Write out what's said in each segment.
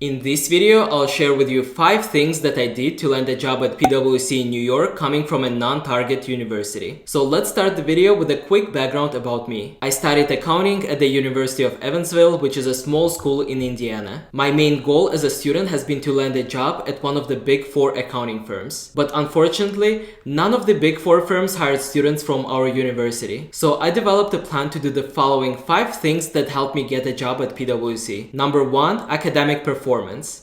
In this video, I'll share with you 5 things that I did to land a job at PwC in New York coming from a non-target university. So let's start the video with a quick background about me. I studied accounting at the University of Evansville, which is a small school in Indiana. My main goal as a student has been to land a job at one of the big 4 accounting firms. But unfortunately, none of the big 4 firms hired students from our university. So I developed a plan to do the following 5 things that helped me get a job at PwC. Number 1, academic performance.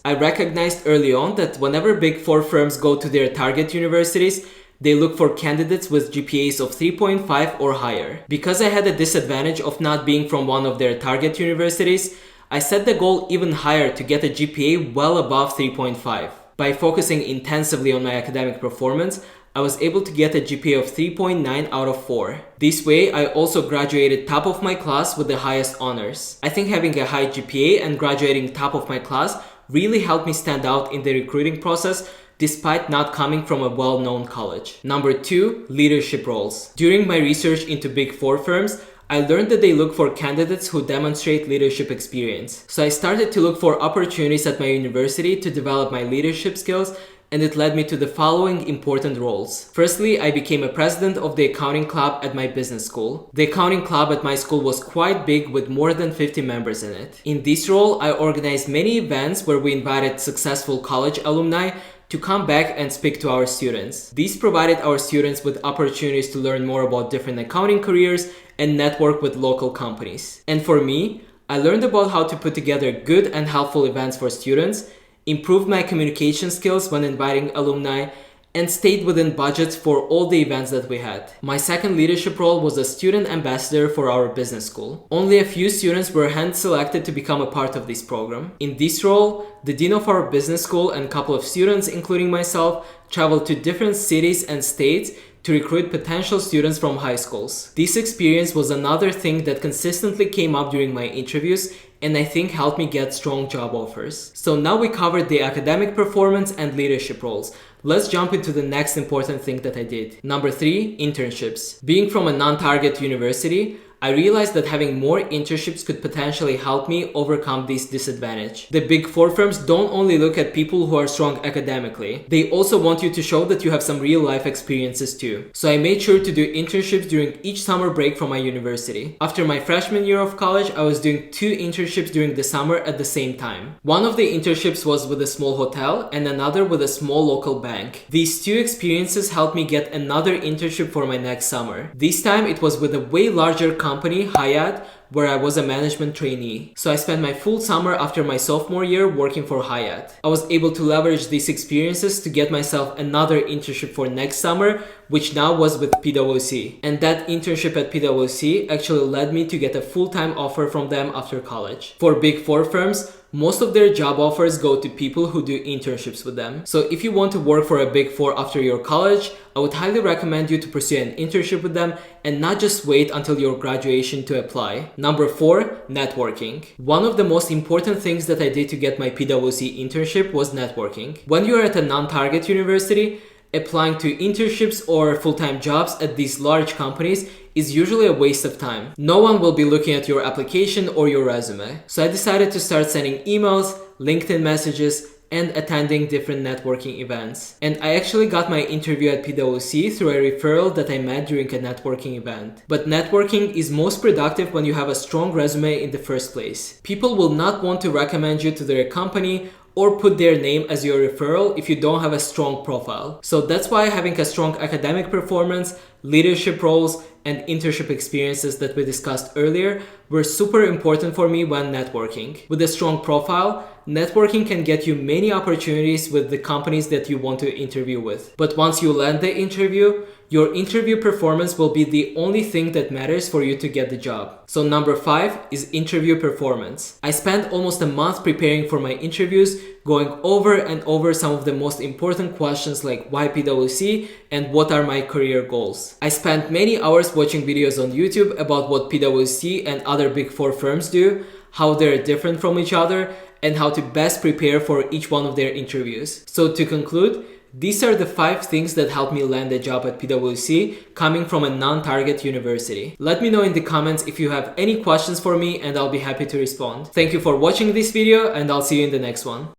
I recognized early on that whenever big 4 firms go to their target universities, they look for candidates with GPAs of 3.5 or higher. Because I had a disadvantage of not being from one of their target universities, I set the goal even higher to get a GPA well above 3.5. By focusing intensively on my academic performance, I was able to get a GPA of 3.9 out of 4. This way, I also graduated top of my class with the highest honors. I think having a high GPA and graduating top of my class really helped me stand out in the recruiting process despite not coming from a well-known college. Number 2, leadership roles. During my research into big 4 firms, I learned that they look for candidates who demonstrate leadership experience. So I started to look for opportunities at my university to develop my leadership skills, and it led me to the following important roles. Firstly, I became a president of the accounting club at my business school. The accounting club at my school was quite big with more than 50 members in it. In this role, I organized many events where we invited successful college alumni to come back and speak to our students. These provided our students with opportunities to learn more about different accounting careers and network with local companies. And for me, I learned about how to put together good and helpful events for students, improved my communication skills when inviting alumni, and stayed within budgets for all the events that we had. My second leadership role was a student ambassador for our business school. Only a few students were hand-selected to become a part of this program. In this role, the dean of our business school and a couple of students, including myself, traveled to different cities and states to recruit potential students from high schools. This experience was another thing that consistently came up during my interviews and I think helped me get strong job offers. So now we covered the academic performance and leadership roles. Let's jump into the next important thing that I did. Number 3, internships. Being from a non-target university, I realized that having more internships could potentially help me overcome this disadvantage. The big 4 firms don't only look at people who are strong academically, they also want you to show that you have some real life experiences too. So I made sure to do internships during each summer break from my university. After my freshman year of college, I was doing 2 internships during the summer at the same time. One of the internships was with a small hotel and another with a small local bank. These 2 experiences helped me get another internship for my next summer. This time it was with a way larger company, Hyatt, where I was a management trainee. So I spent my full summer after my sophomore year working for Hyatt. I was able to leverage these experiences to get myself another internship for next summer, which now was with PwC. And that internship at PwC actually led me to get a full-time offer from them after college. For big 4 firms, most of their job offers go to people who do internships with them. So if you want to work for a big 4 after your college, I would highly recommend you to pursue an internship with them and not just wait until your graduation to apply. Number 4, networking. One of the most important things that I did to get my PwC internship was networking. When you're at a non-target university, applying to internships or full-time jobs at these large companies is usually a waste of time. No one will be looking at your application or your resume. So I decided to start sending emails, LinkedIn messages, and attending different networking events. And I actually got my interview at PwC through a referral that I met during a networking event. But networking is most productive when you have a strong resume in the first place. People will not want to recommend you to their company or put their name as your referral if you don't have a strong profile. So that's why having a strong academic performance, leadership roles, and internship experiences that we discussed earlier were super important for me when networking. With a strong profile, networking can get you many opportunities with the companies that you want to interview with. But once you land the interview, your interview performance will be the only thing that matters for you to get the job. So number 5 is interview performance. I spent almost a month preparing for my interviews, going over and over some of the most important questions like why PwC and what are my career goals. I spent many hours watching videos on YouTube about what PwC and other big 4 firms do, how they're different from each other, and how to best prepare for each one of their interviews. So to conclude, These are the 5 things that helped me land a job at PwC coming from a non-target university. Let me know in the comments if you have any questions for me and I'll be happy to respond. Thank you for watching this video and I'll see you in the next one.